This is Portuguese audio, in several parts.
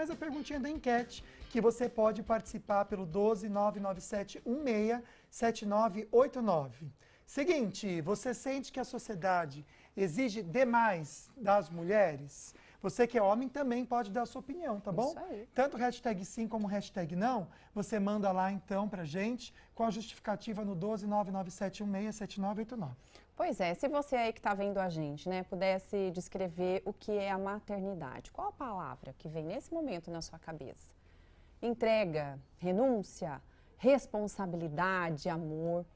mais a perguntinha da enquete, que você pode participar pelo 12997167989. Seguinte, você sente que a sociedade exige demais das mulheres? Você que é homem também pode dar a sua opinião, tá bom? Isso aí. Tanto hashtag sim como hashtag não, você manda lá então pra gente com a justificativa no 12997167989. Pois é, se você aí que está vendo a gente, né, pudesse descrever o que é a maternidade, qual a palavra que vem nesse momento na sua cabeça? Entrega, renúncia, responsabilidade, amor.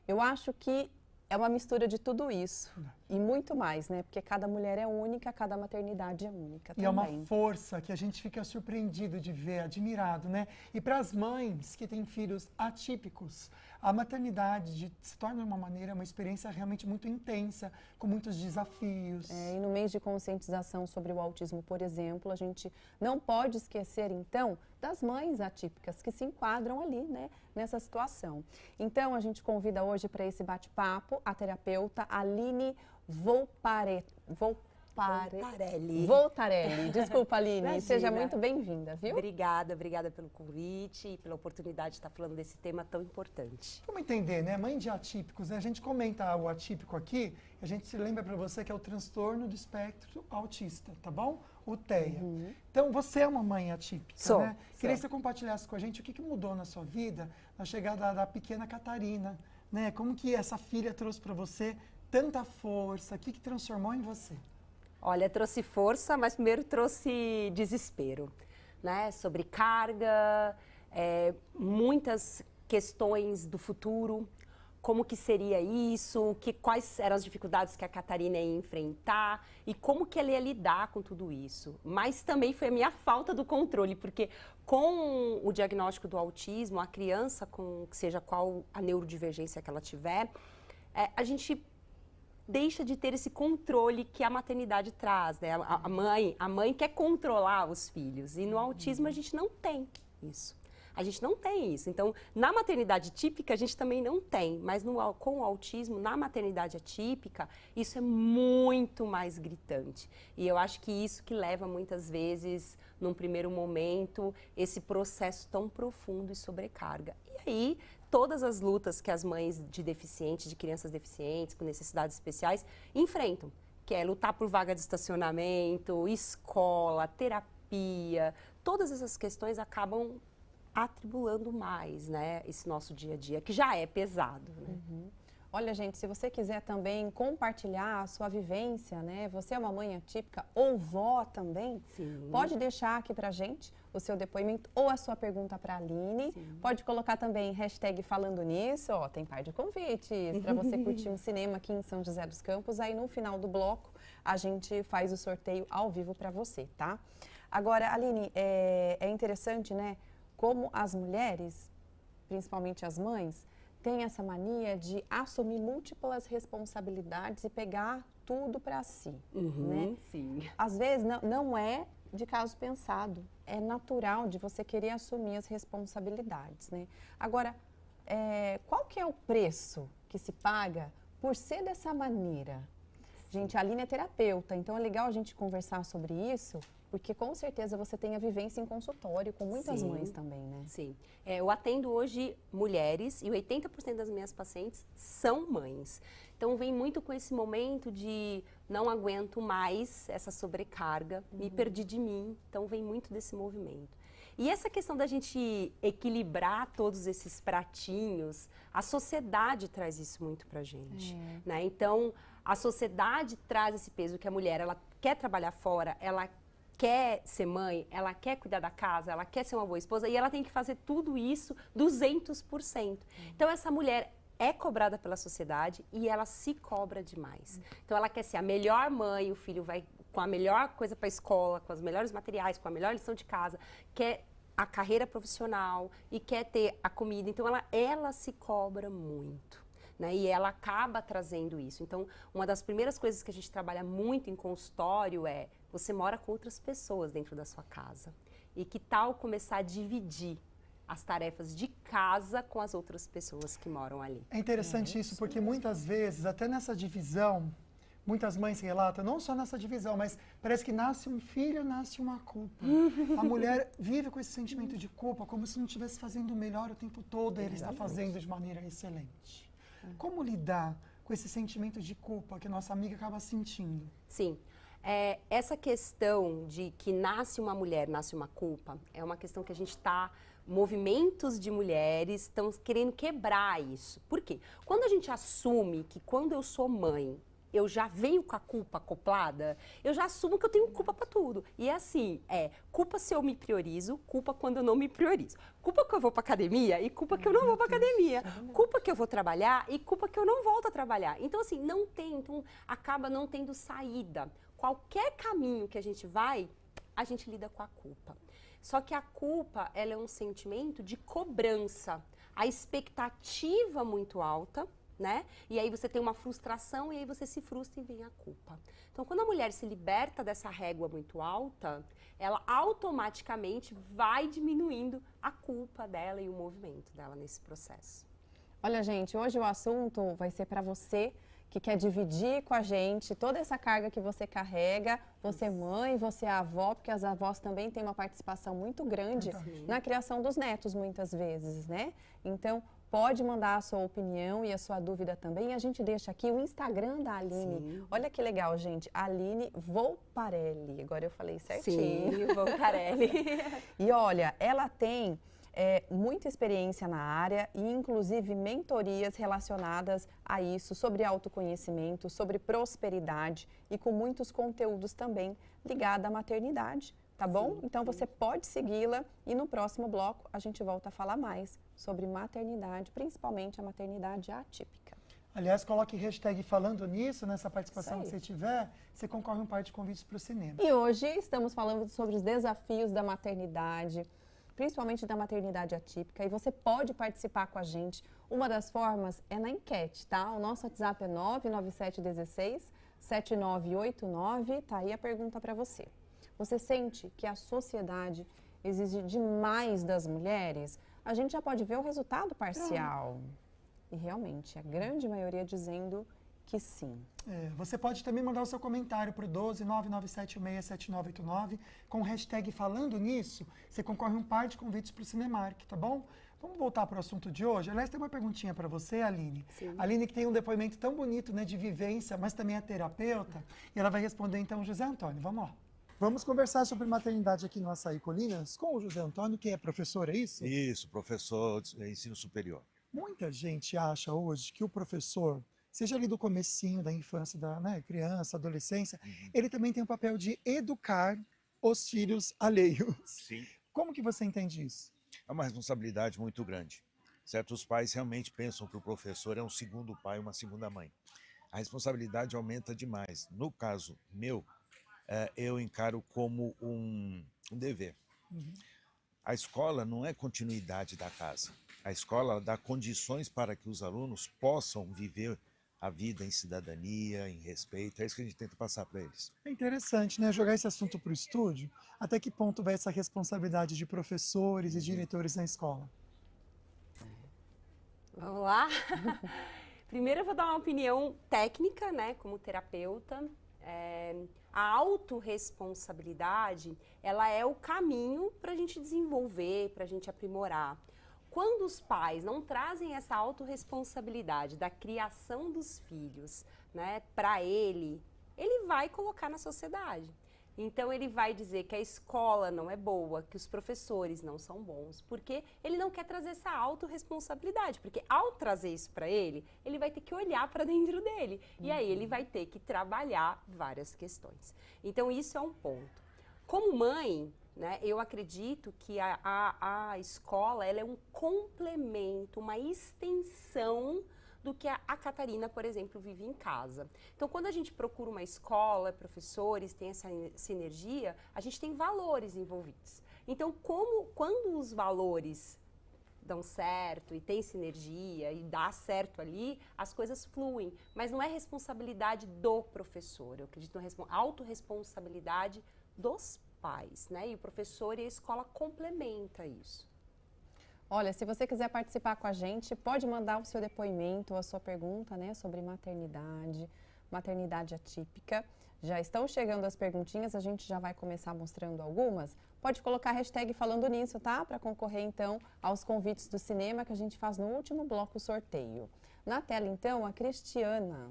Eu acho que é uma mistura de tudo isso e muito mais, né? Porque cada mulher é única, cada maternidade é única também. E é uma força que a gente fica surpreendido de ver, admirado, né? E para as mães que têm filhos atípicos, a maternidade se torna uma experiência realmente muito intensa, com muitos desafios. E no mês de conscientização sobre o autismo, por exemplo, a gente não pode esquecer, então, das mães atípicas que se enquadram ali, né, nessa situação. Então, a gente convida hoje para esse bate-papo a terapeuta Aline Voltarelli. Desculpa, Aline. Imagina. Seja muito bem-vinda, viu? Obrigada pelo convite e pela oportunidade de estar falando desse tema tão importante. Vamos entender, né? Mãe de atípicos, né? A gente comenta o atípico aqui, a gente se lembra para você que é o transtorno do espectro autista, tá bom? O TEA. Então, você é uma mãe atípica, né? Queria que você compartilhasse com a gente o que mudou na sua vida na chegada da pequena Catarina, né? Como que essa filha trouxe para você tanta força, o que transformou em você? Olha, trouxe força, mas primeiro trouxe desespero, né? Sobrecarga, muitas questões do futuro, como que seria isso, quais eram as dificuldades que a Catarina ia enfrentar e como que ela ia lidar com tudo isso. Mas também foi a minha falta do controle, porque com o diagnóstico do autismo, a criança, seja qual a neurodivergência que ela tiver, a gente deixa de ter esse controle que a maternidade traz, né? A mãe quer controlar os filhos e no autismo a gente não tem isso. A gente não tem isso. Então, na maternidade típica a gente também não tem, mas com o autismo, na maternidade atípica, isso é muito mais gritante. E eu acho que isso que leva muitas vezes, num primeiro momento, esse processo tão profundo e sobrecarga. E aí, todas as lutas que as mães de deficientes, de crianças deficientes, com necessidades especiais, enfrentam, que é lutar por vaga de estacionamento, escola, terapia, todas essas questões acabam atribulando mais, né, esse nosso dia a dia, que já é pesado, né? Olha, gente, se você quiser também compartilhar a sua vivência, né? Você é uma mãe atípica ou vó também? Sim. Pode deixar aqui pra gente o seu depoimento ou a sua pergunta para a Aline. Sim. Pode colocar também hashtag falando nisso. Ó, tem par de convites para você curtir um cinema aqui em São José dos Campos. Aí no final do bloco a gente faz o sorteio ao vivo para você, tá? Agora, Aline, é interessante, né? Como as mulheres, principalmente as mães, tem essa mania de assumir múltiplas responsabilidades e pegar tudo para si, né? Sim. Às vezes não é de caso pensado, é natural de você querer assumir as responsabilidades, né? Agora, qual que é o preço que se paga por ser dessa maneira? Gente, a Aline é terapeuta, então é legal a gente conversar sobre isso, porque com certeza você tem a vivência em consultório com muitas mães também, né? Sim. Eu atendo hoje mulheres e 80% das minhas pacientes são mães. Então vem muito com esse momento de não aguento mais essa sobrecarga, me perdi de mim, então vem muito desse movimento. E essa questão da gente equilibrar todos esses pratinhos, a sociedade traz isso muito pra gente, né? Então, a sociedade traz esse peso que a mulher, ela quer trabalhar fora, ela quer ser mãe, ela quer cuidar da casa, ela quer ser uma boa esposa e ela tem que fazer tudo isso 200%. Então, essa mulher é cobrada pela sociedade e ela se cobra demais. Então, ela quer ser a melhor mãe, o filho vai com a melhor coisa para a escola, com os melhores materiais, com a melhor lição de casa, quer a carreira profissional e quer ter a comida. Então, ela se cobra muito, né? E ela acaba trazendo isso. Então, uma das primeiras coisas que a gente trabalha muito em consultório é você mora com outras pessoas dentro da sua casa. E que tal começar a dividir as tarefas de casa com as outras pessoas que moram ali? É interessante isso, porque muitas vezes, até nessa divisão, muitas mães relatam, não só nessa divisão, mas parece que nasce um filho, nasce uma culpa. A mulher vive com esse sentimento de culpa, como se não estivesse fazendo o melhor o tempo todo, e ele está fazendo de maneira excelente. Como lidar com esse sentimento de culpa que a nossa amiga acaba sentindo? Sim. Essa questão de que nasce uma mulher, nasce uma culpa, é uma questão que a gente está... Movimentos de mulheres estão querendo quebrar isso. Por quê? Quando a gente assume que quando eu sou mãe, eu já venho com a culpa acoplada, eu já assumo que eu tenho culpa para tudo. E é assim, culpa se eu me priorizo, culpa quando eu não me priorizo. Culpa que eu vou para academia e culpa que eu não vou para academia. Culpa que eu vou trabalhar e culpa que eu não volto a trabalhar. Então assim, então acaba não tendo saída. Qualquer caminho que a gente vai, a gente lida com a culpa. Só que a culpa, ela é um sentimento de cobrança. A expectativa muito alta, né? E aí você tem uma frustração e aí você se frustra e vem a culpa. Então, quando a mulher se liberta dessa régua muito alta, ela automaticamente vai diminuindo a culpa dela e o movimento dela nesse processo. Olha, gente, hoje o assunto vai ser para você que quer dividir com a gente toda essa carga que você carrega, você mãe, você avó, porque as avós também têm uma participação muito grande na criação dos netos, muitas vezes, né? Então, pode mandar a sua opinião e a sua dúvida também. A gente deixa aqui o Instagram da Aline. Sim. Olha que legal, gente. Aline Volparelli. Agora eu falei certinho. Sim, Volparelli. E olha, ela tem... muita experiência na área e, inclusive, mentorias relacionadas a isso, sobre autoconhecimento, sobre prosperidade e com muitos conteúdos também ligados à maternidade, tá bom? Sim, então, você pode segui-la e no próximo bloco a gente volta a falar mais sobre maternidade, principalmente a maternidade atípica. Aliás, coloque hashtag falando nisso, nessa participação que você tiver, você concorre um par de convites para o cinema. E hoje estamos falando sobre os desafios da maternidade, principalmente da maternidade atípica, e você pode participar com a gente. Uma das formas é na enquete, tá? O nosso WhatsApp é 99716-7989, tá aí a pergunta para você. Você sente que a sociedade exige demais das mulheres? A gente já pode ver o resultado parcial. E realmente, a grande maioria dizendo que sim. Você pode também mandar o seu comentário para o 12997167989 com o hashtag falando nisso, você concorre um par de convites para o Cinemark, tá bom? Vamos voltar para o assunto de hoje. Aliás, tem uma perguntinha para você, Aline. Sim. Aline que tem um depoimento tão bonito, né, de vivência, mas também é terapeuta, e ela vai responder então o José Antônio. Vamos lá. Vamos conversar sobre maternidade aqui no Açaí Colinas com o José Antônio, que é professor, é isso? Isso, professor de ensino superior. Muita gente acha hoje que o professor, seja ali do comecinho da infância, da criança, adolescência, ele também tem o papel de educar os filhos alheios. Sim. Como que você entende isso? É uma responsabilidade muito grande. Certos pais realmente pensam que o professor é um segundo pai, uma segunda mãe. A responsabilidade aumenta demais. No caso meu, eu encaro como um dever. A escola não é continuidade da casa. A escola dá condições para que os alunos possam viver a vida em cidadania, em respeito. É isso que a gente tenta passar para eles. É interessante, né? Jogar esse assunto para o estúdio. Até que ponto vai essa responsabilidade de professores e diretores na escola? Vamos lá? Primeiro eu vou dar uma opinião técnica, né, como terapeuta. A autorresponsabilidade, ela é o caminho para a gente desenvolver, para a gente aprimorar. Quando os pais não trazem essa autorresponsabilidade da criação dos filhos, né, para ele vai colocar na sociedade. Então, ele vai dizer que a escola não é boa, que os professores não são bons, porque ele não quer trazer essa autorresponsabilidade. Porque ao trazer isso para ele vai ter que olhar para dentro dele. E aí ele vai ter que trabalhar várias questões. Então, isso é um ponto. Como mãe, né, eu acredito que a escola ela é um complemento, uma extensão do que a Catarina, por exemplo, vive em casa. Então, quando a gente procura uma escola, professores, tem essa sinergia, a gente tem valores envolvidos. Então, quando os valores dão certo e tem sinergia e dá certo ali, as coisas fluem. Mas não é responsabilidade do professor, eu acredito na autorresponsabilidade dos pais, né? E o professor e a escola complementa isso. Olha, se você quiser participar com a gente, pode mandar o seu depoimento, a sua pergunta, né, sobre maternidade. maternidade atípica. Já estão chegando as perguntinhas, a gente já vai começar mostrando algumas. Pode colocar a hashtag falando nisso, tá? Para concorrer, então, aos convites do cinema que a gente faz no último bloco sorteio. Na tela, então, a Cristiana.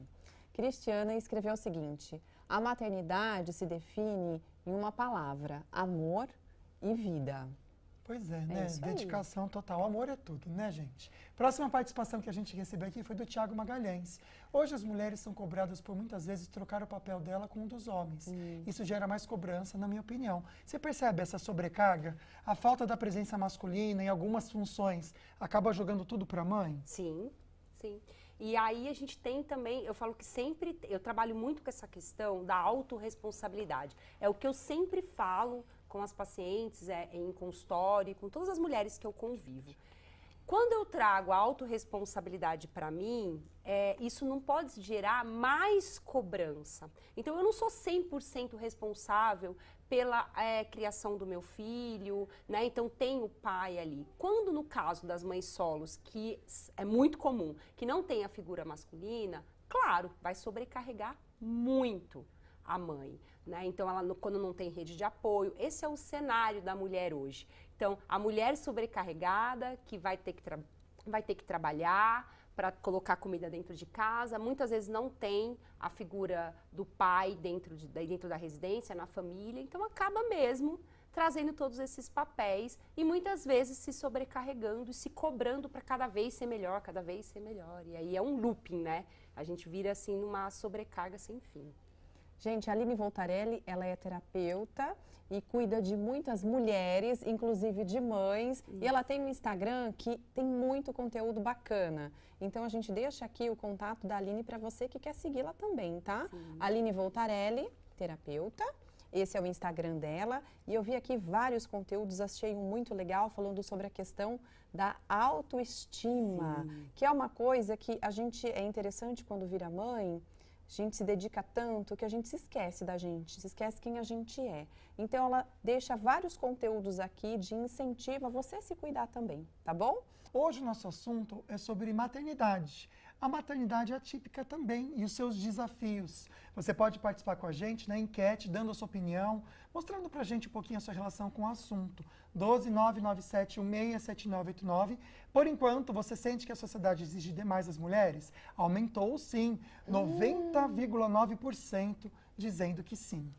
Cristiana escreveu o seguinte: a maternidade se define em uma palavra, amor e vida. Pois é, né? Dedicação total. Amor é tudo, né, gente? Próxima participação que a gente recebeu aqui foi do Tiago Magalhães. Hoje as mulheres são cobradas por muitas vezes trocar o papel dela com o dos homens. Isso gera mais cobrança, na minha opinião. Você percebe essa sobrecarga? A falta da presença masculina em algumas funções acaba jogando tudo para a mãe? Sim, sim. E aí a gente tem também, eu falo que sempre, eu trabalho muito com essa questão da autorresponsabilidade. É o que eu sempre falo com as pacientes, em consultório, com todas as mulheres que eu convivo. Quando eu trago a autorresponsabilidade para mim, isso não pode gerar mais cobrança. Então, eu não sou 100% responsável pela criação do meu filho, né? Então, tem o pai ali. Quando, no caso das mães solos, que é muito comum, que não tem a figura masculina, claro, vai sobrecarregar muito a mãe, né? Então, ela, quando não tem rede de apoio, esse é o cenário da mulher hoje. Então, a mulher sobrecarregada, que vai ter que trabalhar para colocar comida dentro de casa, muitas vezes não tem a figura do pai dentro da residência, na família, então acaba mesmo trazendo todos esses papéis e muitas vezes se sobrecarregando e se cobrando para cada vez ser melhor, cada vez ser melhor. E aí é um looping, né? A gente vira assim numa sobrecarga sem fim. Gente, a Aline Voltarelli, ela é terapeuta e cuida de muitas mulheres, inclusive de mães. E ela tem um Instagram que tem muito conteúdo bacana. Então, a gente deixa aqui o contato da Aline para você que quer segui-la também, tá? Sim. Aline Voltarelli, terapeuta. Esse é o Instagram dela. E eu vi aqui vários conteúdos, achei um muito legal, falando sobre a questão da autoestima. Sim. Que é uma coisa que a gente, é interessante quando vira mãe. A gente se dedica tanto que a gente se esquece da gente, se esquece quem a gente é. Então, ela deixa vários conteúdos aqui de incentivo a você se cuidar também, tá bom? Hoje o nosso assunto é sobre maternidade. A maternidade atípica também e os seus desafios. Você pode participar com a gente na enquete, dando a sua opinião, mostrando pra gente um pouquinho a sua relação com o assunto. 12997167989. Por enquanto, você sente que a sociedade exige demais das mulheres? Aumentou sim, 90,9% dizendo que sim.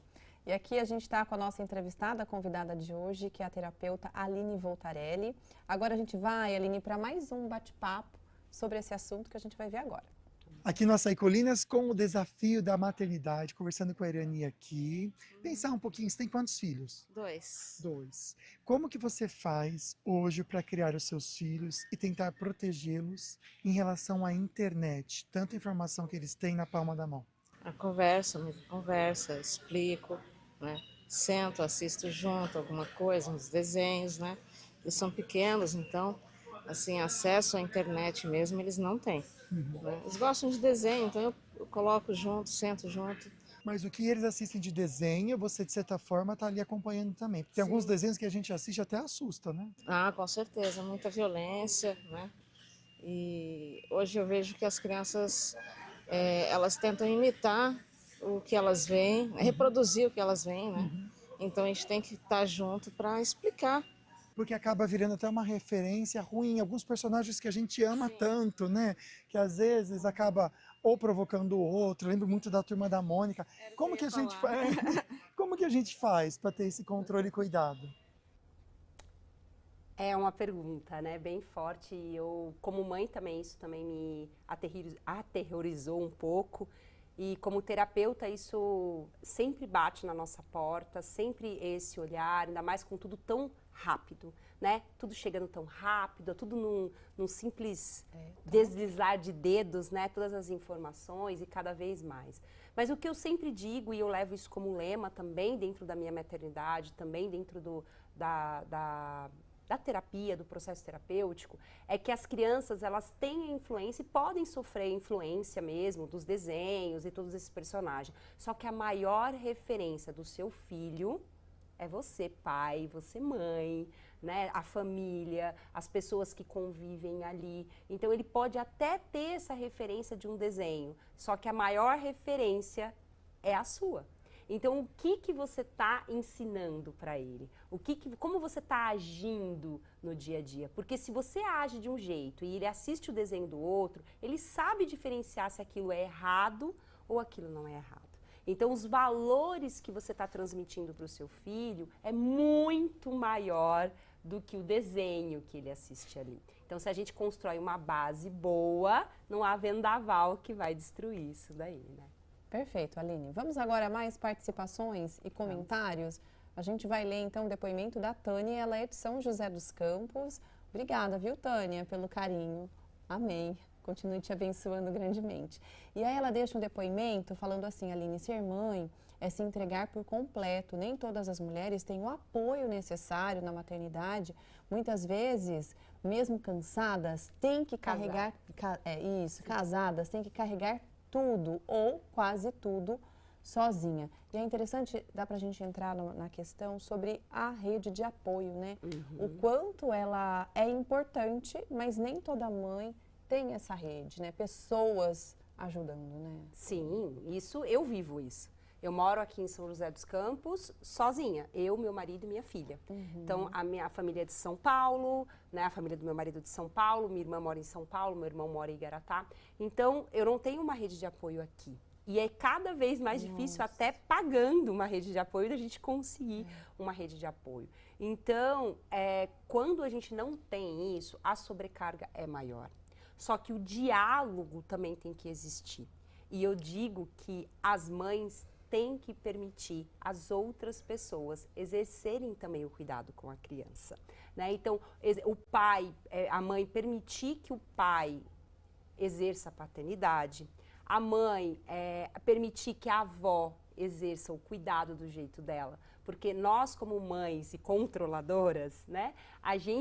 E aqui a gente está com a nossa entrevistada, a convidada de hoje, que é a terapeuta Aline Voltarelli. Agora a gente vai, Aline, para mais um bate-papo sobre esse assunto que a gente vai ver agora. Aqui no Açaí Colinas, com o desafio da maternidade, conversando com a Irani aqui. Pensar um pouquinho, você tem quantos filhos? 2. 2. Como que você faz hoje para criar os seus filhos e tentar protegê-los em relação à internet? Tanta informação que eles têm na palma da mão. A conversa, explico, né? Sento, assisto junto alguma coisa, uns desenhos, né? Eles são pequenos, então, assim, acesso à internet mesmo eles não têm. Né? Eles gostam de desenho, então eu coloco junto, sento junto. Mas o que eles assistem de desenho, você de certa forma está ali acompanhando também. Porque tem alguns desenhos que a gente assiste até assusta, né? Ah, com certeza, muita violência, né? E hoje eu vejo que as crianças, elas tentam imitar o que elas veem, reproduzir o que elas veem, né? Então a gente tem que estar junto para explicar. Porque acaba virando até uma referência ruim. Alguns personagens que a gente ama tanto, né? Que às vezes acaba ou provocando o outro. Eu lembro muito da Turma da Mônica. Como que a gente faz? Como que a gente faz para ter esse controle e cuidado? É uma pergunta, né? Bem forte. E eu, como mãe também, isso também me aterrorizou um pouco. E como terapeuta, isso sempre bate na nossa porta, sempre esse olhar, ainda mais com tudo tão rápido, né? Tudo chegando tão rápido, tudo num simples deslizar de dedos, né? Todas as informações e cada vez mais. Mas o que eu sempre digo, e eu levo isso como lema também dentro da minha maternidade, também dentro da terapia, do processo terapêutico, é que as crianças, elas têm influência e podem sofrer influência mesmo dos desenhos e todos esses personagens. Só que a maior referência do seu filho é você pai, você mãe, né? A família, as pessoas que convivem ali. Então ele pode até ter essa referência de um desenho, só que a maior referência é a sua. Então o que você está ensinando para ele? Como você está agindo no dia a dia? Porque se você age de um jeito e ele assiste o desenho do outro, ele sabe diferenciar se aquilo é errado ou aquilo não é errado. Então, os valores que você está transmitindo para o seu filho é muito maior do que o desenho que ele assiste ali. Então, se a gente constrói uma base boa, não há vendaval que vai destruir isso daí, né? Perfeito, Aline. Vamos agora a mais participações e comentários. A gente vai ler, então, o depoimento da Tânia. Ela é de São José dos Campos. Obrigada, viu, Tânia, pelo carinho. Amém. Continue te abençoando grandemente. E aí ela deixa um depoimento falando assim, Aline, ser mãe é se entregar por completo. Nem todas as mulheres têm o apoio necessário na maternidade. Muitas vezes, mesmo cansadas, têm que carregar... casadas, têm que carregar tudo ou quase tudo sozinha. E é interessante, dá pra gente entrar na questão sobre a rede de apoio, né? O quanto ela é importante, mas nem toda mãe tem essa rede, né? Pessoas ajudando, né? Sim, eu vivo isso. Eu moro aqui em São José dos Campos sozinha, eu, meu marido e minha filha. Então, a minha família é de São Paulo, né? A família do meu marido é de São Paulo, minha irmã mora em São Paulo, meu irmão mora em Igaratá. Então, eu não tenho uma rede de apoio aqui. E é cada vez mais difícil, até pagando uma rede de apoio, da gente conseguir uma rede de apoio. Então, quando a gente não tem isso, a sobrecarga é maior. Só que o diálogo também tem que existir. E eu digo que as mães têm que permitir as outras pessoas exercerem também o cuidado com a criança, né? Então, o pai, a mãe permitir que o pai exerça a paternidade, a mãe permitir que a avó exerça o cuidado do jeito dela. Porque nós, como mães e controladoras, né,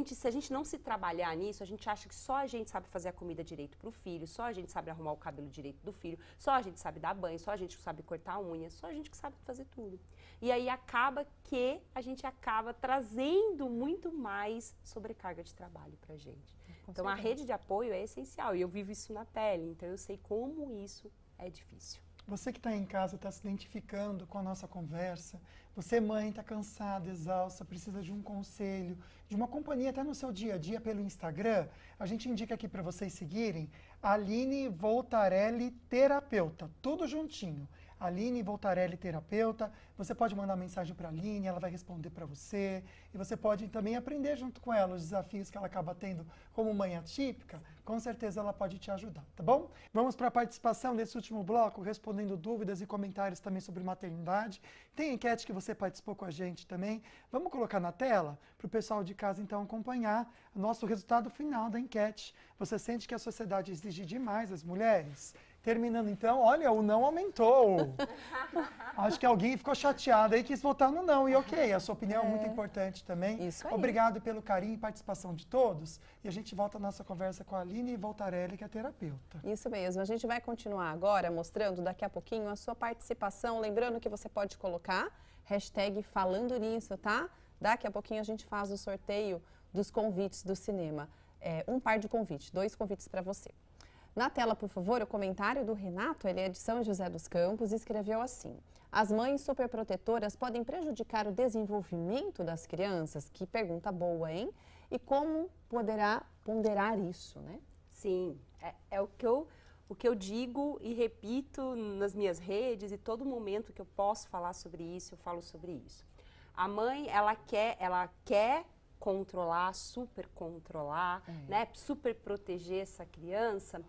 se a gente não se trabalhar nisso, a gente acha que só a gente sabe fazer a comida direito pro filho, só a gente sabe arrumar o cabelo direito do filho, só a gente sabe dar banho, só a gente sabe cortar a unha, só a gente que sabe fazer tudo. E aí acaba que a gente acaba trazendo muito mais sobrecarga de trabalho pra gente. Então a rede de apoio é essencial e eu vivo isso na pele, então eu sei como isso é difícil. Você que está em casa, está se identificando com a nossa conversa, você mãe está cansada, exausta, precisa de um conselho, de uma companhia até no seu dia a dia pelo Instagram, a gente indica aqui para vocês seguirem Aline Voltarelli Terapeuta, tudo juntinho. Aline Voltarelli Terapeuta, você pode mandar mensagem para a Aline, ela vai responder para você. E você pode também aprender junto com ela os desafios que ela acaba tendo como mãe atípica. Com certeza ela pode te ajudar, tá bom? Vamos para a participação desse último bloco, respondendo dúvidas e comentários também sobre maternidade. Tem enquete que você participou com a gente também. Vamos colocar na tela para o pessoal de casa então acompanhar o nosso resultado final da enquete. Você sente que a sociedade exige demais das mulheres? Terminando então, olha, o não aumentou. Acho que alguém ficou chateado aí e quis votar no não. E ok, a sua opinião é muito importante também. Isso aí. Obrigado pelo carinho e participação de todos. E a gente volta a nossa conversa com a Aline Voltarelli, que é terapeuta. Isso mesmo. A gente vai continuar agora mostrando daqui a pouquinho a sua participação. Lembrando que você pode colocar hashtag falando nisso, tá? Daqui a pouquinho a gente faz o sorteio dos convites do cinema. Um par de convites, 2 convites para você. Na tela, por favor, o comentário do Renato, ele é de São José dos Campos, e escreveu assim: as mães superprotetoras podem prejudicar o desenvolvimento das crianças? Que pergunta boa, hein? E como poderá ponderar isso, né? Sim, é o que eu digo e repito nas minhas redes, e todo momento que eu posso falar sobre isso, eu falo sobre isso. A mãe, ela quer controlar, super controlar, né, super proteger essa criança,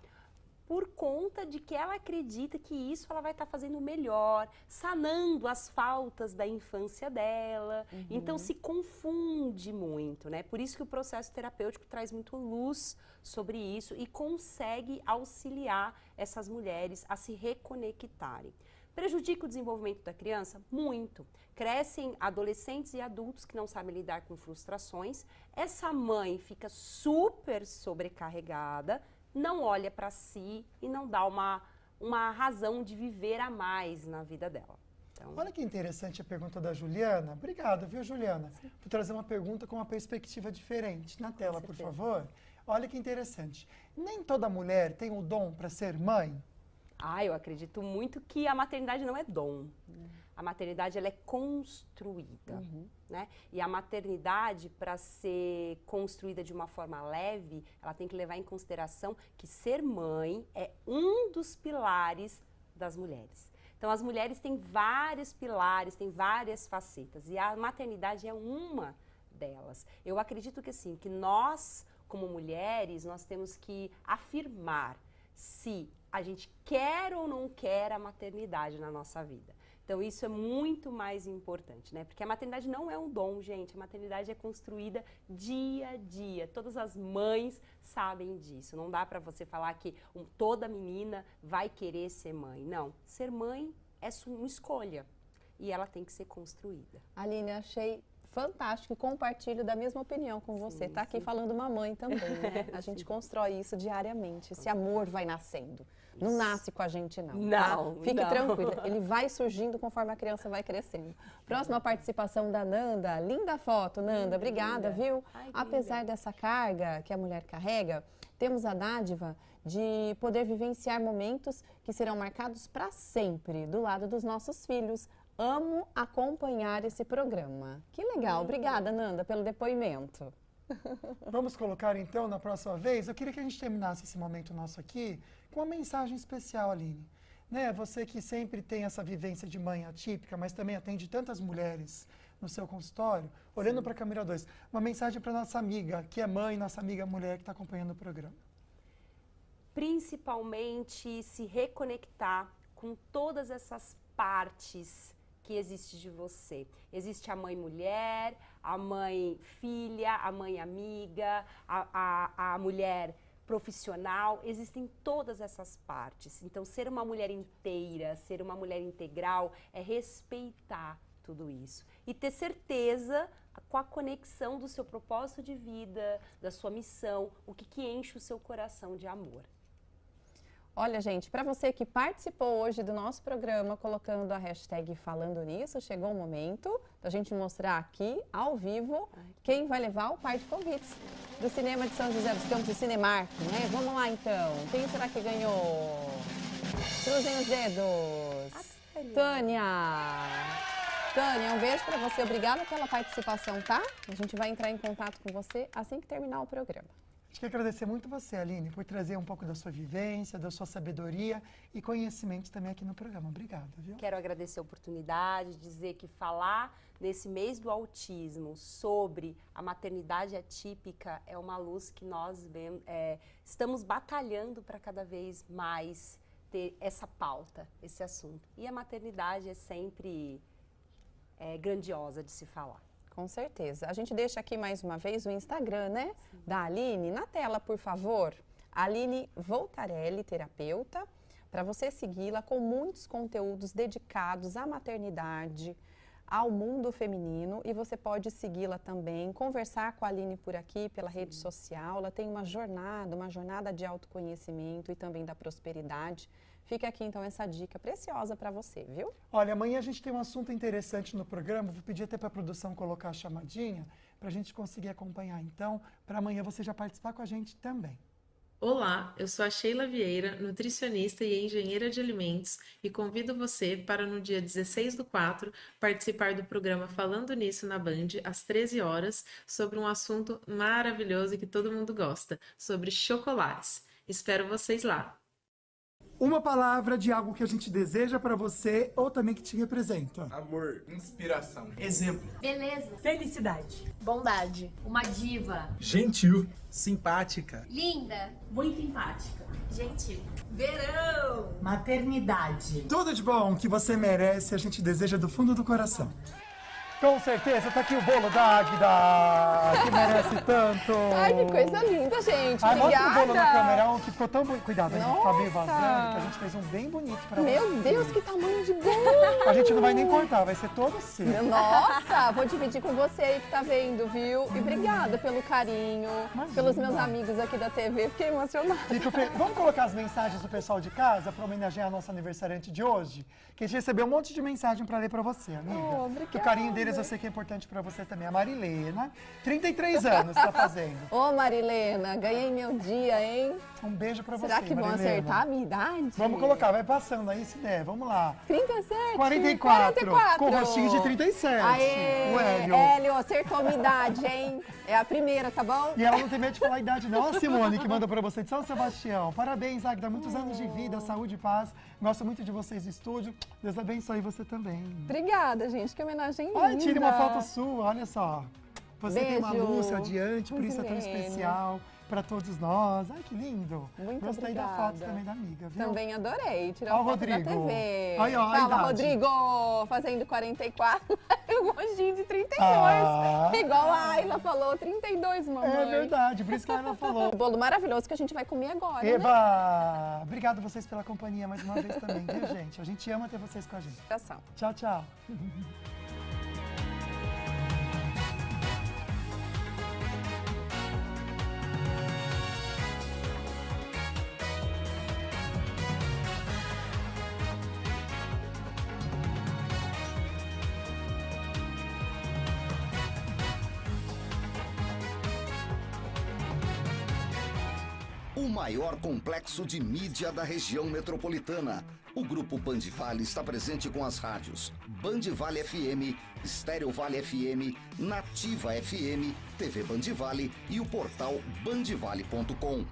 por conta de que ela acredita que isso ela vai estar fazendo melhor, sanando as faltas da infância dela. Então se confunde muito, né? Por isso que o processo terapêutico traz muito luz sobre isso e consegue auxiliar essas mulheres a se reconectarem. Prejudica o desenvolvimento da criança? Muito. Crescem adolescentes e adultos que não sabem lidar com frustrações. Essa mãe fica super sobrecarregada, não olha para si e não dá uma razão de viver a mais na vida dela. Então, olha que interessante a pergunta da Juliana. Obrigado, viu, Juliana, por trazer uma pergunta com uma perspectiva diferente. Na tela, por favor. Olha que interessante. Nem toda mulher tem o dom para ser mãe? eu acredito muito que a maternidade não é dom. A maternidade, ela é construída, né? E a maternidade, para ser construída de uma forma leve, ela tem que levar em consideração que ser mãe é um dos pilares das mulheres. Então, as mulheres têm vários pilares, têm várias facetas, e a maternidade é uma delas. Eu acredito que, assim, que nós, como mulheres, nós temos que afirmar se a gente quer ou não quer a maternidade na nossa vida. Então, isso é muito mais importante, né? Porque a maternidade não é um dom, gente. A maternidade é construída dia a dia. Todas as mães sabem disso. Não dá para você falar que toda menina vai querer ser mãe. Não. Ser mãe é uma escolha. E ela tem que ser construída. Aline, achei fantástico e compartilho da mesma opinião com você. Tá aqui falando uma mãe também, né? A gente constrói isso diariamente. Esse amor vai nascendo. Não nasce com a gente, não. Não, tá? Fique tranquila, ele vai surgindo conforme a criança vai crescendo. Próxima participação da Nanda. Linda foto, Nanda. Obrigada, viu? Ai, apesar dessa carga que a mulher carrega, temos a dádiva de poder vivenciar momentos que serão marcados para sempre do lado dos nossos filhos. Amo acompanhar esse programa. Que legal. Obrigada, Nanda, pelo depoimento. Vamos colocar, então, na próxima vez? Eu queria que a gente terminasse esse momento nosso aqui com uma mensagem especial, Aline. Né? Você que sempre tem essa vivência de mãe atípica, mas também atende tantas mulheres no seu consultório, olhando para a câmera 2, uma mensagem para nossa amiga, que é mãe, nossa amiga mulher que está acompanhando o programa. Principalmente se reconectar com todas essas partes que existe de você. Existe a mãe mulher, a mãe filha, a mãe amiga, a mulher profissional, existem todas essas partes. Então, ser uma mulher inteira, ser uma mulher integral é respeitar tudo isso. E ter certeza com a conexão do seu propósito de vida, da sua missão, o que enche o seu coração de amor. Olha, gente, para você que participou hoje do nosso programa colocando a hashtag Falando Nisso, chegou o momento da gente mostrar aqui, ao vivo, quem vai levar o par de convites do Cinema de São José dos Campos, do Cinemark, né? Vamos lá, então. Quem será que ganhou? Cruzem os dedos. Tânia! Tânia, um beijo para você. Obrigada pela participação, tá? A gente vai entrar em contato com você assim que terminar o programa. Acho que agradecer muito você, Aline, por trazer um pouco da sua vivência, da sua sabedoria e conhecimento também aqui no programa. Obrigada, viu? Quero agradecer a oportunidade, dizer que falar nesse mês do autismo sobre a maternidade atípica é uma luz que nós estamos batalhando para cada vez mais ter essa pauta, esse assunto. E a maternidade é sempre grandiosa de se falar. Com certeza. A gente deixa aqui mais uma vez o Instagram, né? Sim. Da Aline. Na tela, por favor, Aline Voltarelli, terapeuta, para você segui-la com muitos conteúdos dedicados à maternidade, ao mundo feminino. E você pode segui-la também, conversar com a Aline por aqui, pela rede social. Ela tem uma jornada de autoconhecimento e também da prosperidade. Fica aqui, então, essa dica preciosa para você, viu? Olha, amanhã a gente tem um assunto interessante no programa. Vou pedir até para a produção colocar a chamadinha para a gente conseguir acompanhar. Então, para amanhã você já participar com a gente também. Olá, eu sou a Sheila Vieira, nutricionista e engenheira de alimentos e convido você para no dia 16/4 participar do programa Falando Nisso na Band, às 13 horas, sobre um assunto maravilhoso e que todo mundo gosta, sobre chocolates. Espero vocês lá! Uma palavra de algo que a gente deseja para você ou também que te representa. Amor, inspiração, exemplo, beleza, felicidade, bondade, uma diva, gentil, simpática, linda, muito empática, gentil, verão, maternidade. Tudo de bom que você merece, a gente deseja do fundo do coração. Com certeza, tá aqui o bolo da Águida. que merece tanto. Ai, que coisa linda, gente. Ai, mostra o Obrigada. bolo na câmera, um que ficou tão bonito. Cuidado, a gente tá meio Nossa. vazando, que a gente fez um bem bonito pra você. Meu Deus, que tamanho de bolo. A gente não vai nem cortar, vai ser todo seu. Nossa, vou dividir com você aí que tá vendo, viu? E obrigada pelo carinho, Imagina. pelos meus amigos aqui da TV. Fiquei emocionada. Vamos colocar as mensagens do pessoal de casa para homenagear a nossa aniversariante de hoje? Que a gente recebeu um monte de mensagem para ler para você, amiga. Oh, obrigada. Que o carinho deles eu sei que é importante para você também. A Marilena, 33 anos, tá fazendo. Ô, Marilena, ganhei meu dia, hein? Um beijo para você, Será que vão Marilena. acertar a minha idade? Vamos colocar, vai passando aí se der, vamos lá. 37? 44, com rostinho de 37. Aê, O Hélio. Hélio, acertou a minha idade, hein? É a primeira, tá bom? E ela não tem medo de falar a idade, não. A Simone, que mandou pra você de São Sebastião. Parabéns, Agda. Muitos anos de vida, saúde e paz. Gosto muito de vocês no estúdio. Deus abençoe você também. Obrigada, gente. Que homenagem linda. Ai, tire uma foto sua, olha só. Você tem uma Beijo. luz adiante, por isso é tão Milene. especial para todos nós. Ai, que lindo. Muito Gostei obrigada. da foto também da amiga, viu? Também adorei tirar Ó o foto da Rodrigo. TV. Aí, ó, a Fala, idade. Rodrigo, fazendo 44, um rostinho de 32. Ah. Igual a Ayla falou, 32, mamãe. É verdade, por isso que ela falou. Bolo maravilhoso que a gente vai comer agora, né? Eba! Obrigado vocês pela companhia mais uma vez também, viu, gente? A gente ama ter vocês com a gente. Coração. Tchau, tchau. O maior complexo de mídia da região metropolitana. O Grupo Band Vale está presente com as rádios Band Vale FM, Estéreo Vale FM, Nativa FM, TV Band Vale e o portal bandvale.com.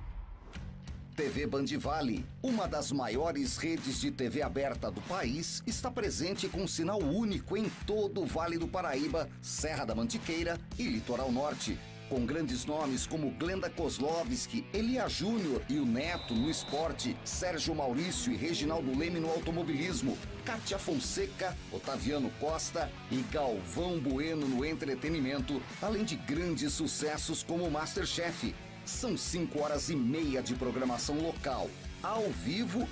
TV Band Vale, uma das maiores redes de TV aberta do país, está presente com sinal único em todo o Vale do Paraíba, Serra da Mantiqueira e Litoral Norte. Com grandes nomes como Glenda Kozlovski, Elia Júnior e o Neto no esporte, Sérgio Maurício e Reginaldo Leme no automobilismo, Kátia Fonseca, Otaviano Costa e Galvão Bueno no entretenimento, além de grandes sucessos como Masterchef. São 5 horas e meia de programação local, ao vivo